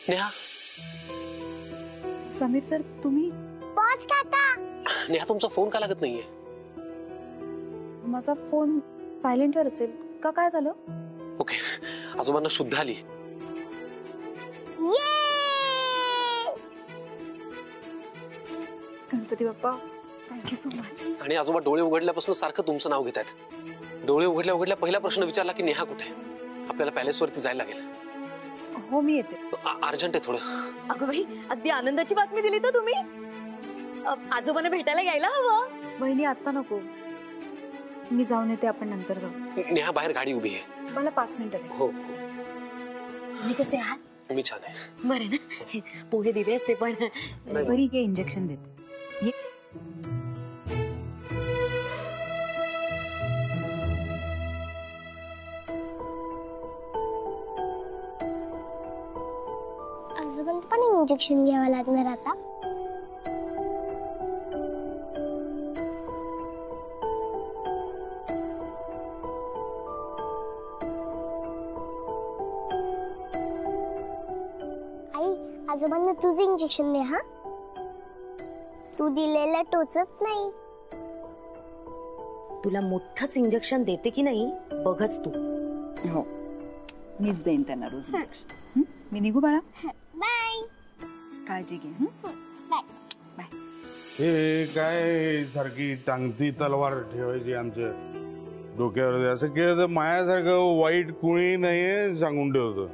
Neha. Sameer sir तुम्ही. Pause काका. नेहा तुमचा फोन का लागत नाहीये? माझा फोन सायलेंटवर असेल का? काय झालं? ओके, आजोबांना शुद्ध आली. Ganpati Bappa thank you so much. आणि आजोबा डोळे उघडल्यापासून सारखं तुमचं नाव घेत आहेत. डोळे उघडल्या उघडल्या पहिला प्रश्न विचारला की नेहा कुठे? आपल्याला पॅलेस वरती जायला लागेल. हो मी येते. अर्जंट आहे थोडं. अगं बाई, अगदी आनंदाची बातमी दिली तर तुम्ही. आजोबांना भेटायला यायला हवं. वहिनी आता नको, मी जाऊन येते, आपण नंतर जाऊ. नेहा बाहेर गाडी उभी आहे. मला 5 मिनिटं दे. हो तुम्ही कसे आहात? मी छान आहे. बरं ना. पोहे दिले असते पण. बरी घे, इंजेक्शन देते. आजोबांना पण इंजेक्शन घ्यावं लागणार आता. आई, आजोबांना तुझं इंजेक्शन दे. हा, तू दिलेलं टोचत नाही. तुला मोठंच इंजेक्शन देते की नाही बघच तू. हो, मीच देईन त्यांना रोज इंजेक्शन. मी निघू बाळा. बाय. काळजी घे. बाय. बाय. हे काय सारखी टांगती तलवार ठेवायची आमच्या डोक्यावर? असं केलं तर मायासारखं वाईट कुणी नाहीये सांगून ठेवतो.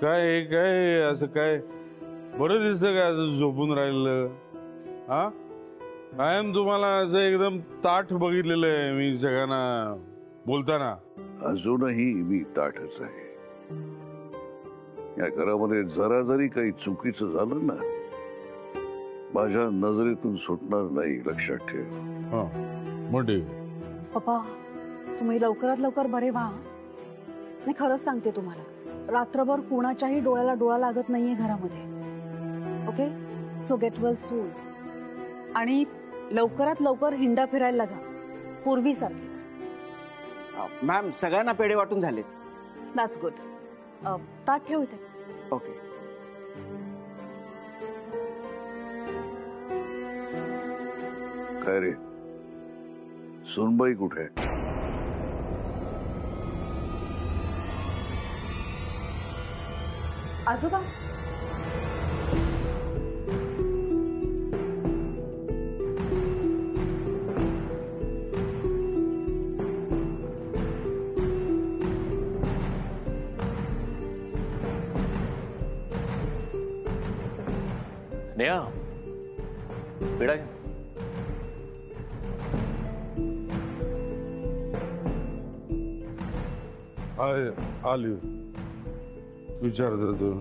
काय काय असं काय बरं दिसतं काय असं झोपून राहिलं? हा, कायम तुम्हाला असं एकदम ताठ बघितलेलं आहे मी सगळ्यांना बोलताना. अजूनही मी ताठच आहे. या घरामध्ये जरा जरी काही चुकीचं झालं ना, माझ्या नजरेतून सुटणार नाही, लक्षात ठेव. हा, मोठे पप्पा, तुम्ही लवकरात लवकर बरे व्हा. नाही, खरंच सांगते तुम्हाला, रात्रभर कुणाच्याही डोळ्याला डोळा लागत नाहीये घरामध्ये. Okay, so get well soon. आणि लवकरात लवकर हिंडा फिरायला लागा, पूर्वीसारखीच. मॅम, सगळ्यांना पेढे वाटून झालेत. That's good. ताट ठेव इथे. ओके. काय रे, सुनबाई कुठे? आजोबा, नेहा, पेढा घे. आली विचारतो तू.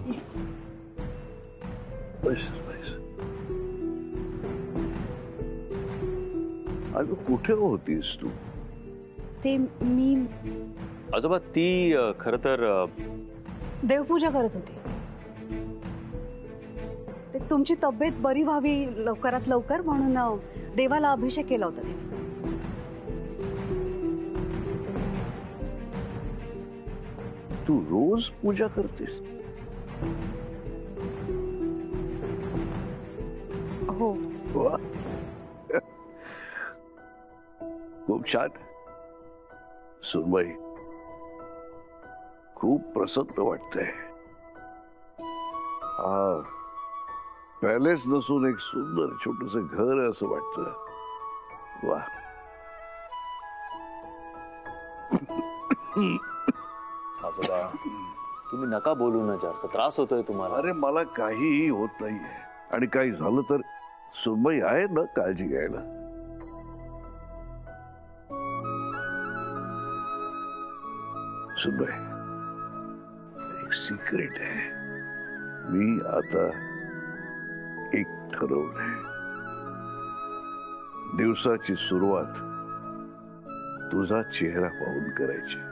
अगं कुठे होतीस तू? ते मी आजोबा, ती खरं तर देवपूजा करत होती. ते तुमची तब्येत बरी व्हावी लवकरात लवकर म्हणून देवाला अभिषेक केला होता तिने. तू रोज पूजा करतेस? हो. वा, खूप छान. सुनबाई, खूप प्रसन्न वाटतंय. हा पॅलेस नसून एक सुंदर छोटस घर असं वाटतं. वा. आजोबा, तुम्ही नका बोलू ना, जास्त त्रास होतोय तुम्हाला. अरे मला काहीही होत नाहीये, आणि काही झालं तर सुनबाई आहे ना काळजी घ्यायला. सुनबाई, एक सिक्रेट आहे. मी आता एक ठरवलंय. दिवसाची सुरुवात तुझा चेहरा पाहून करायची.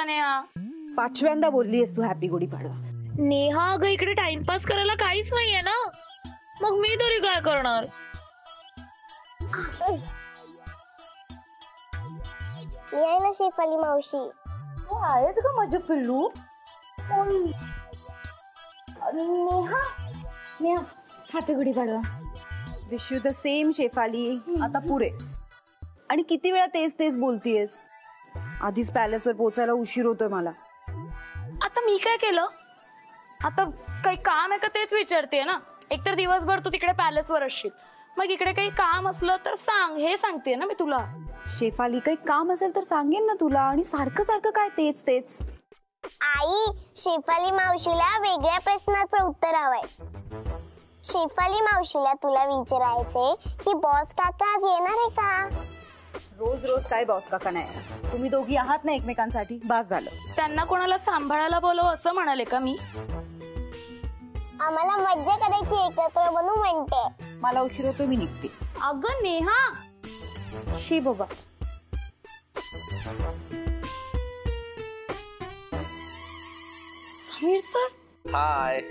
नेहा? 5व्यांदा बोललीस तू हॅपी गुढीपाडवा. नेहा अगं इकडे टाइमपास करायला काहीच नाहीये ना, मग मी तरी काय करणार? ये ना शेफाली मावशी. आहेच का माझं पिल्लू? Neha Neha happy Gudhipadwa. Wish you the same Shefali. आता पुरे. आणि किती वेळा तेच तेच बोलतीयस? आधीच पॅलेसवर पोहोचायला उशीर होतोय मला. आता मी काय केलं? आता काही काम आहे का तेच विचारते ना. एकतर दिवसभर तू तिकडे पॅलेसवर असशील, मग इकडे काही काम असलं तर सांग, हे सांगते ना मी तुला. शेफाली काही काम असेल तर सांगेन ना तुला. आणि सारखं सारखं काय तेच तेच? आई, शेफाली मावशीला वेगळ्या प्रश्नाचं उत्तर हवंय. शेफाली मावशीला तुला विचारायचे की बॉस काका आज येणार आहे का? रोज रोज काय बॉस काका नाही. तुम्ही दोघी आहात ना एकमेकांसाठी, बास झालं. त्यांना कोणाला सांभाळायला बोलव असं म्हणाले का मी? आम्हाला मज्जा करायची एकत्र म्हणून म्हणते. मला उशीर होतो, मी निघते. अगं नेहा. शी बाबा. समीर सर. हाय.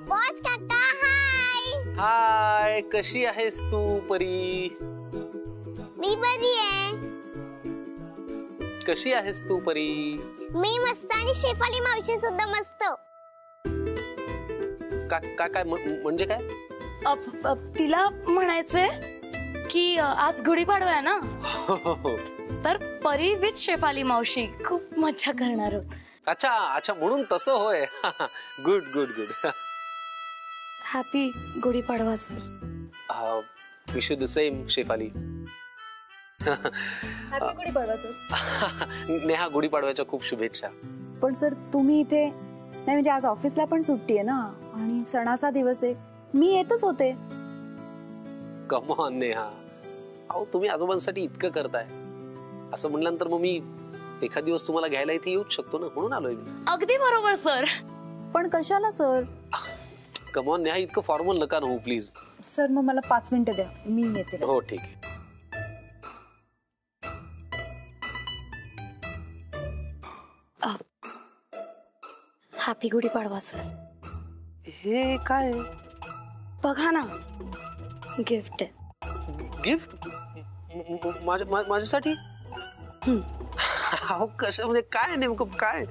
बॉस काका हाय. हाय, कशी आहेस तू परी? मी बरी आहे. कशी आहेस तू परी? मी मस्त आणि शेफाली मावशी सुद्धा मस्त. काय काय म्हणजे काय? तिला म्हणायचंय की आज गुढीपाडवा आहे ना, तर परी विथ शेफाली मावशी खूप मजा करणार आहोत. अच्छा अच्छा, म्हणून तसं होय. Good good good. Happy Gudhipadwa sir. Wish you the same Shefali. Happy Gudhipadwa sir. Neha, गुढीपाडव्याच्या खूप शुभेच्छा. पण सर तुम्ही इथे नाही म्हणजे आज ऑफिसला पण सुट्टी आहे ना, आणि सणाचा दिवस आहे. मी येतच होते. कम ऑन नेहा, अहो तुम्ही आजोबांसाठी इतकं करताय, असं म्हणल्यानंतर मग मी एखाद दिवस तुम्हाला घ्यायला इथे येऊच शकतो ना, म्हणून आलोय मी. अगदी बरोबर सर. पण कशाला सर? कम ऑन नेहा, इतकं फॉर्मल नका ना हो प्लीज. सर मग मला 5 मिनिटं द्या, मी येते. हो ठीक आहे. Happy Gudhipadwa sir. हे काय बघा ना, गिफ्ट आहे. गिफ्ट? माझ्यासाठी? अहो कशा म्हणजे काय नेमकं काय?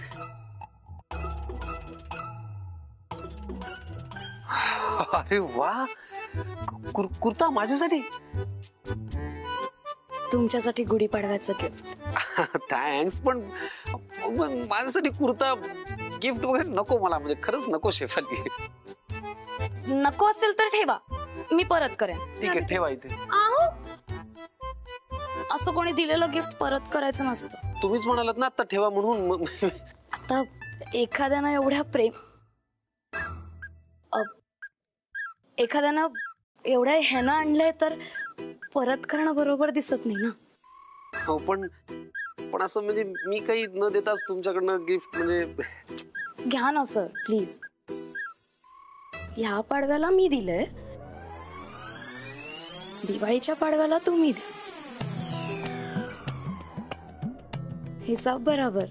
अरे वा, कुर्ता माझ्यासाठी? तुमच्यासाठी गुढीपाडव्याचं गिफ्ट. थँक्स, पण माझ्यासाठी कुर्ता गिफ्ट वगैरे नको मला, म्हणजे खरंच नको शेफाली. नको असेल तर ठेवा, मी परत करेन. ठीक आहे, ठेवा इथे. आहो, असं कोणी दिलेलं गिफ्ट परत करायचं नसतं. तुम्हीच म्हणालात ना आता ठेवा म्हणून. आता एखाद्यानं एवढ्या ह्यानं आणलंय तर परत करणं बरोबर दिसत नाही ना. हो, पण असं म्हणजे मी काही न देताच तुमच्याकडनं गिफ्ट म्हणजे. घ्या ना सर प्लीज. ह्या पाडव्याला मी दिलंय, दिवाळीच्या पाडव्याला तुम्ही द्या. हिसाब बरोबर.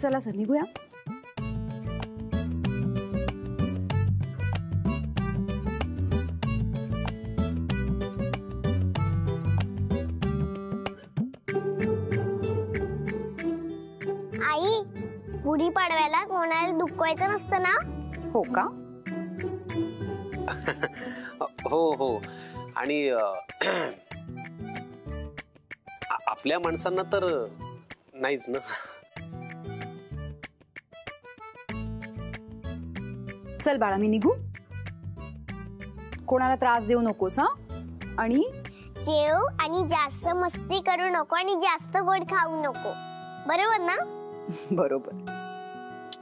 चला सर निघूया. आई, गुढीपाडव्याला कोणाला दुखवायचं नसतं ना? हो का? हो हो, आणि आपल्या माणसांना तर नाहीच ना. चल बाळा, मी निघू. कोणाला त्रास देऊ नकोस हा. आणि जेव आणि जास्त मस्ती करू नको आणि जास्त गोड खाऊ नको, बरोबर ना? बरोबर.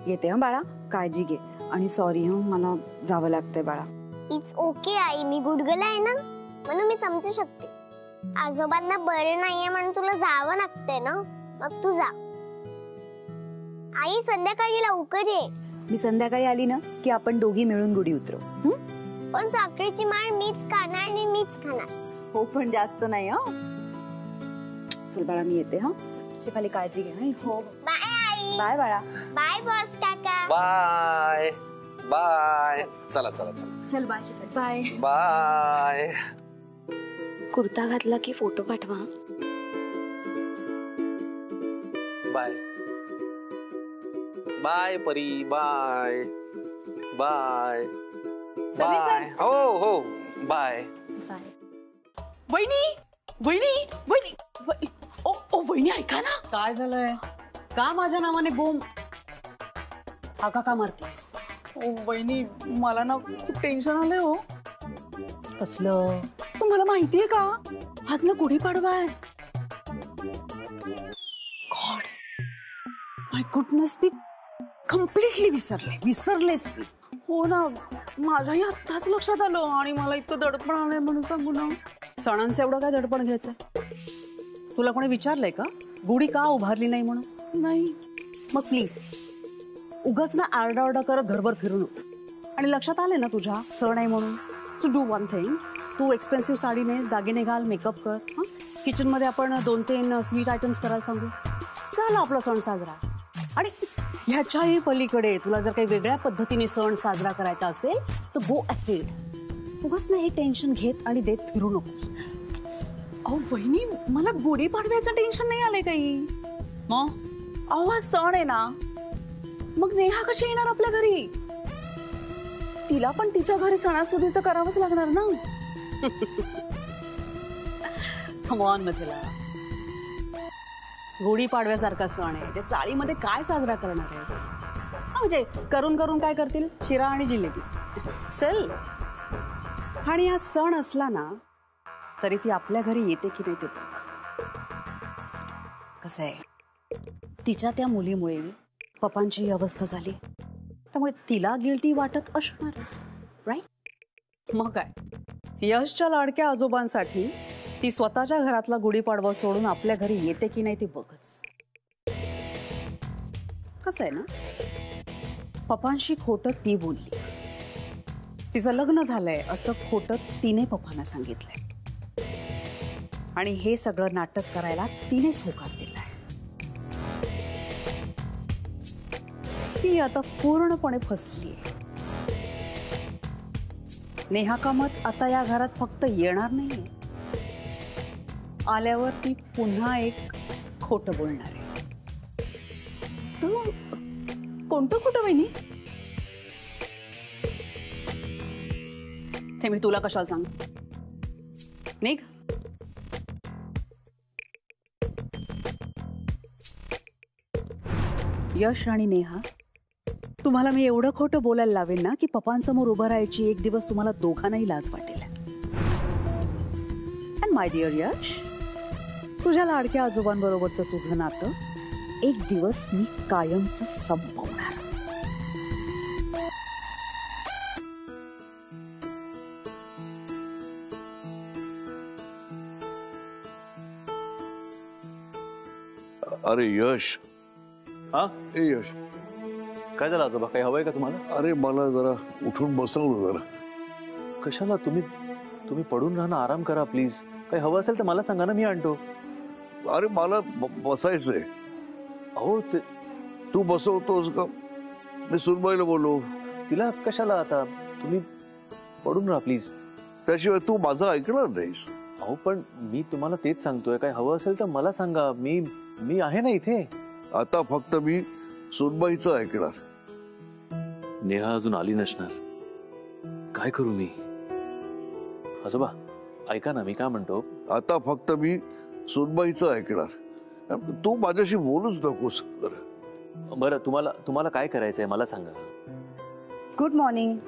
येते हा बाळा, काळजी घे. आणि सॉरी हा, मला जावं लागतंय बाळा. इट्स ओके आई, मी गुडगुला आहे ना, म्हणून मी समजू शकते. आजोबांना बरं नाहीये म्हणून तुला जावं लागतंय ना, मग तू जा. आई संध्याकाळी लवकर ये. मी संध्याकाळी आली ना की आपण दोघी मिळून गुढी उतरवू. पण साखरेची माळ मीच खाणार आणि मीच खाणार. हो पण जास्त नाही हा. चल बाळा मी येते हा. शेफाली काळजी घे हा. हो बाय आई. बाय बाळा. बाय बॉस काका. Bye bye. चला चला चला. चल bye Shefali. Bye. Bye. Kurta घातला की फोटो पाठवा. Bye bye Pari. Bye bye bye. हो हो बाय. वहिनी वहिनी वहिनी ओ ओ वहिनी ऐका ना. काय झालंय? का माझ्या नावाने बोम हाका का मारतेस? ओ वहिनी मला ना खूप टेन्शन आलंय हो. कसलं? तुम्हाला माहितीये का आज ना गुढीपाडवा आहे. गॉड माय गुडनेस, मी कम्प्लिटली विसरलेच मी. हो ना माझ्याही आत्ताच लक्षात आलं आणि मला इतकं दडपण आलंय म्हणून सांगू ना. सणांचं एवढं काय दडपण घ्यायचंय? तुला कोणी विचारलंय का गुढी का उभारली नाही म्हणून? नाही. मग प्लीज उगाच ना आरडाओरडा करत घरभर फिरू नको. आणि लक्षात आले ना तुझ्या सण आहे म्हणून, तू डू वन थिंग. तू एक्सपेन्सिव्ह साडी नेस, दागिने घाल, मेकअप कर. हा किचन मध्ये आपण 2-3 स्वीट आयटम्स करायला सांगू. झाला आपला सण साजरा. आणि ह्याच्याही पलीकडे तुला जर काही वेगळ्या पद्धतीने सण साजरा करायचा असेल तर गो अहेड. उगाच ना हे टेन्शन घेत आणि देत फिरू नको. अहो वहिनी मला गुढीपाडव्याचं टेन्शन नाही आलंय काही. मग अहो हा सण आहे ना, मग नेहा कशी येणार आपल्या घरी? तिला पण तिच्या घरी सणासुदीचं करावंच लागणार ना. कमॉन मिथिला, गुढीपाडव्यासारखा सण आहे, त्या चाळीमध्ये काय साजरा करणार आहे? म्हणजे करून करून काय करतील, शिरा आणि जिलेबी. चल. आणि हा सण असला ना तरी ती आपल्या घरी येते की नाही ते बघ. कसं आहे, तिच्या त्या मुलीमुळे पप्पांची अवस्था झाली, त्यामुळे तिला गिल्टी वाटत असणारच, राईट? मग काय, यशच्या लाडक्या आजोबांसाठी ती स्वतःच्या घरातला गुढीपाडवा सोडून आपल्या घरी येते की नाही ते बघच. कसं आहे ना, पप्पांशी खोटं ती बोलली, तिचं लग्न झालंय असं खोटं तिने पप्पांना सांगितलंय, आणि हे सगळं नाटक करायला तिनेच होकार दिलाय. ती आता पूर्णपणे फसलीये. नेहा कामत आता या घरात फक्त येणार नाहीये, आल्यावर ती पुन्हा एक खोटं बोलणार आहे. कोणतं खोटं वहिनी? ते मी तुला कशाला सांग. निघ. यश आणि नेहा, तुम्हाला मी एवढं खोटं बोलायला लावेल ना की पप्पांसमोर उभं राहायची एक दिवस तुम्हाला दोघांनाही लाज वाटेल. अँड माय डिअर यश, तुझ्या लाडक्या आजोबांबरोबरचं तुझं नातं एक दिवस मी कायमचं संपवणार. अरे यश. हा ए यश, काय झालं आजोबा, काही हवंय का तुम्हाला? अरे मला जरा उठून बसवलं जरा. कशाला? तुम्ही पडून राहा ना, आराम करा प्लीज. काही हवं असेल तर मला सांगा ना, मी आणतो. अरे मला बसायचंय. अहो ते तू बसवतोस का? मी सुनबाईला बोलू. तिला कशाला? आता तुम्ही पडून राहा प्लीज. त्याशिवाय तू माझं ऐकणार नाहीस. अहो पण मी तुम्हाला तेच सांगतोय, काही हवं असेल तर मला सांगा, मी आहे ना इथे. आता फक्त मी सुनबाईचं ऐकणार. नेहा अजून आली नसणार, काय करू मी? आजोबा ऐका ना, मी काय म्हणतो, आता फक्त मी सुनबाईचं ऐकणार. तू माझ्याशी बोलूच नकोस. बरं तुम्हाला काय करायचंय मला सांगा. Good morning.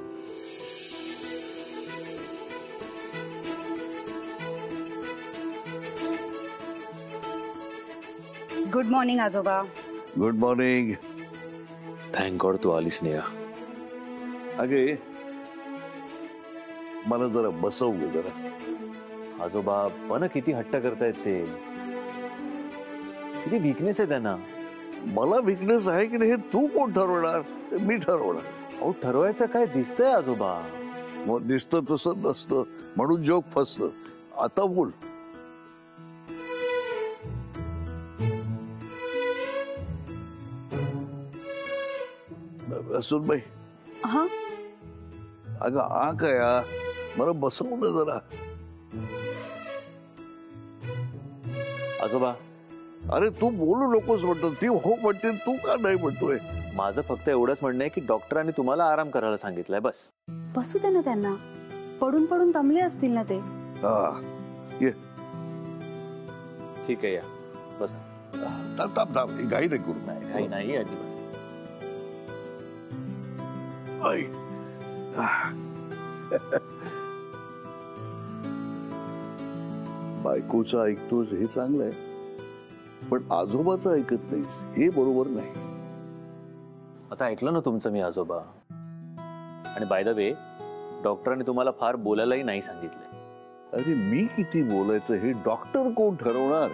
गुड मॉर्निंग आजोबा. Good morning. थँक गॉड तू आलीस नेहा. अगे मला जरा बसव गे जरा. आजोबा पण किती हट्ट करतायत ते, किती वीकनेस आहे त्यांना. मला विकनेस आहे की नाही हे तू कोण ठरवणार? मी ठरवणार. अहो ठरवायचं काय दिसतंय आजोबा? मग दिसतं तसं नसतं म्हणून जोक फसतं. आता बोल. सुनबाई, हा अगं आ काय मला बसवलं जरा. आजोबा अरे तू बोलू नकोस म्हणतो, ती हो म्हणते, तू का नाही म्हणतोय? माझं फक्त एवढंच म्हणणं आहे की डॉक्टरांनी तुम्हाला आराम करायला सांगितलंय बस. बसू दे ना त्यांना, पडून पडून दमले असतील ना ते. हा ये. ठीक आहे या बस. थांब थांब, घाई नाही करू. नाही काही नाही अजिबात. आई. बायकोचं ऐकतोस हे चांगलं आहे, पण आजोबाचं ऐकत नाहीस हे बरोबर नाही. आता ऐकलं ना तुमचं मी आजोबा. आणि बाय द वे डॉक्टरांनी तुम्हाला फार बोलायलाही नाही सांगितलंय. अरे मी किती बोलायचं हे डॉक्टर कोण ठरवणार?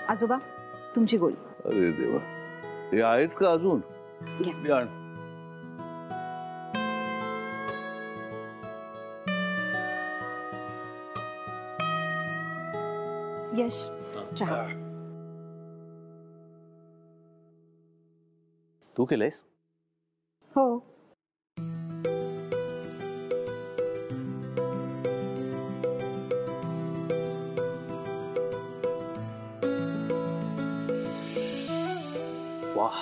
आजोबा तुमची गोळी. अरे देवा, हे आहेच का अजून? घ्या. यश चहा. तू केलंयस? हो. वाह,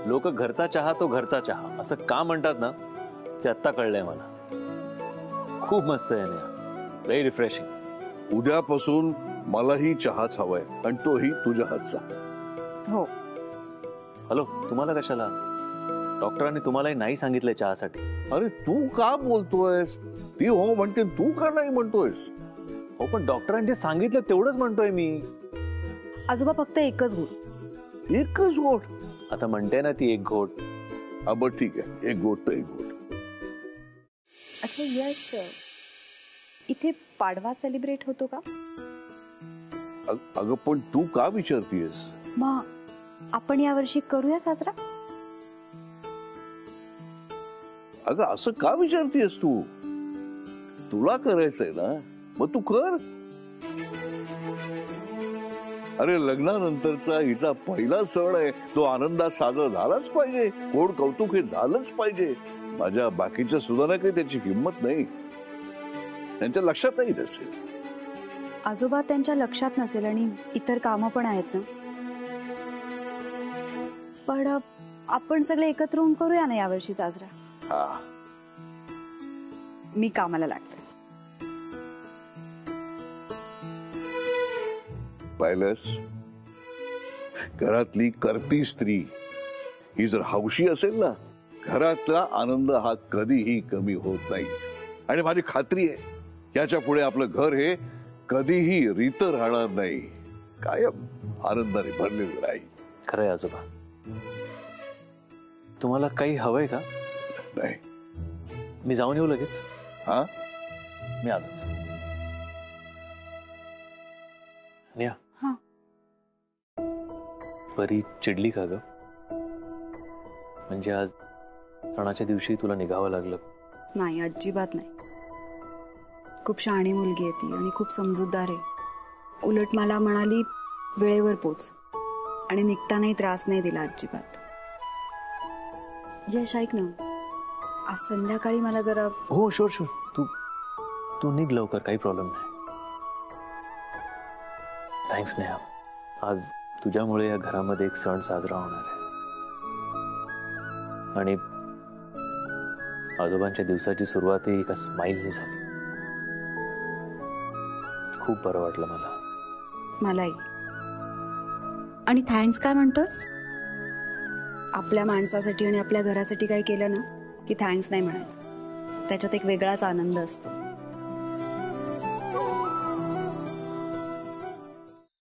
लोक घरचा चहा तो घरचा चहा असं का म्हणतात ना ते आत्ता कळलंय मला. खूप मस्त आहे ना, व्हेरी रिफ्रेशिंग. उद्यापासून मलाही चहाच हवाय आणि तोही तुझ्या हातचा. हो. हॅलो, तुम्हाला कशाला? डॉक्टरांनी तुम्हालाही नाही सांगितलंय चहासाठी. अरे तू का बोलतोयस? ती हो म्हणते, तू का नाही म्हणतोयस? हो पण डॉक्टरांनी सांगितलं तेवढंच म्हणतोय मी. आजोबा फक्त एकच घोट. एकच घोट? आता म्हणते ना ती एक घोट. हा बर ठीक आहे, एक घोट तर एक घोट. अच्छा यश, इथे पाडवा सेलिब्रेट होतो का? अगं पण तू का विचारतीयस? मग आपण यावर्षी करूया साजरा? अगं असं का विचारतीयस तू? तुला करायचंय ना, मग तू कर. अरे लग्नानंतरचा हिचा पहिला सण आहे, तो आनंदात साजरा झालाच पाहिजे. कोण कौतुक हे झालंच पाहिजे. माझ्या बाकीच्या सुद्धा काही त्याची किंमत नाही, त्यांच्या लक्षातही नसेल. आजोबा त्यांच्या लक्षात नसेल आणि इतर कामं पण आहेत ना. पण आपण सगळे एकत्र होऊन करूया ना यावर्षी साजरा. हा, मी कामाला लागते. पाहिलंस, घरातली करती स्त्री ही जर हौशी असेल ना, घरातला आनंद हा कधीही कमी होत नाही. आणि माझी खात्री आहे याच्या पुढे आपलं घर हे कधीही रित राहणार नाही, कायम आनंदाने भरलेलं राहील. खरंय आजोबा. तुम्हाला काही हवंय का? नाही. मी जाऊन येऊ लगेच? हा, मी आलोच. नेहा, हा. परी चिडली का ग? म्हणजे आज सणाच्या दिवशी तुला निघावं लागलं? नाही, अजिबात नाही. खूप शहाणी मुलगी आहे ती आणि खूप समजूतदार आहे. उलट मला म्हणाली वेळेवर पोच आणि निघतानाही त्रास नाही दिला अजिबात. यश ऐक ना, आज संध्याकाळी मला जरा. हो शुअर शुअर, तू निघ लवकर, काही प्रॉब्लेम नाही. थँक्स नेहा. आज तुझ्यामुळे या घरामध्ये एक सण साजरा होणार आहे आणि आजोबांच्या दिवसाची सुरुवातही एका स्माईलने झाली. खूप बरं वाटलं मला. मलाही. आणि थँक्स काय म्हणतोस? आपल्या माणसासाठी आणि आपल्या घरासाठी काही केलं ना की थँक्स नाही म्हणायचं. त्याच्यात एक वेगळाच आनंद असतो.